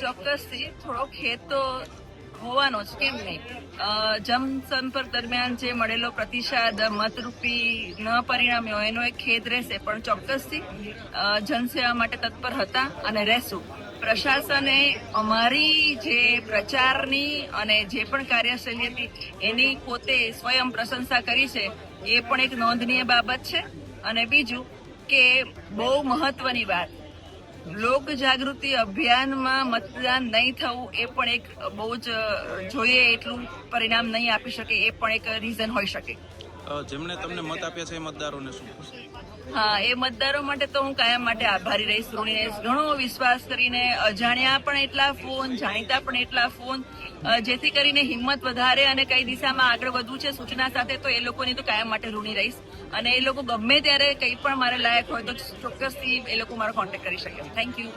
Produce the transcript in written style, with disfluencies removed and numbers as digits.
ચોક્કસથી થોડો ખેદ તો હોવાનો જ, કેમ નહીં. જનસંપર્ક દરમિયાન જે મળેલો પ્રતિસાદ મતરૂપી ન પરિણામ્યો એનો એક ખેદ રહેશે, પણ ચોક્કસથી જનસેવા માટે તત્પર હતા અને રહેશું. પ્રશાસને અમારી જે પ્રચારની અને જે પણ કાર્યશૈલી હતી એની પોતે સ્વયં પ્રશંસા કરી છે, એ પણ એક નોંધનીય બાબત છે. અને બીજું કે બહુ મહત્વની વાત, લોક જાગૃતિ અભિયાનમાં મતદાન નહીં થવું એ પણ એક બહુ જ જોઈએ એટલું પરિણામ નહીં આપી શકે, એ પણ એક રીઝન હોઈ શકે. જેમણે તમને મત આપ્યા છે એ મતદારોને શું? હા, એ મતદારો માટે તો હું કાયમ માટે આભારી રહીશ, ઋણી રહીશ. ઘણો વિશ્વાસ કરીને અજાણ્યા પણ એટલા ફોન, જાણીતા પણ એટલા ફોન, જેથી કરીને હિંમત વધારે અને કઈ દિશામાં આગળ વધવું છે સૂચના સાથે, તો એ લોકોની તો કાયમ માટે ઋણી રહીશ. અને એ લોકો ગમે ત્યારે કંઈ પણ મારે લાયક હોય તો ચોક્કસથી એ લોકો મારો કોન્ટેક્ટ કરી શકે. Thank you.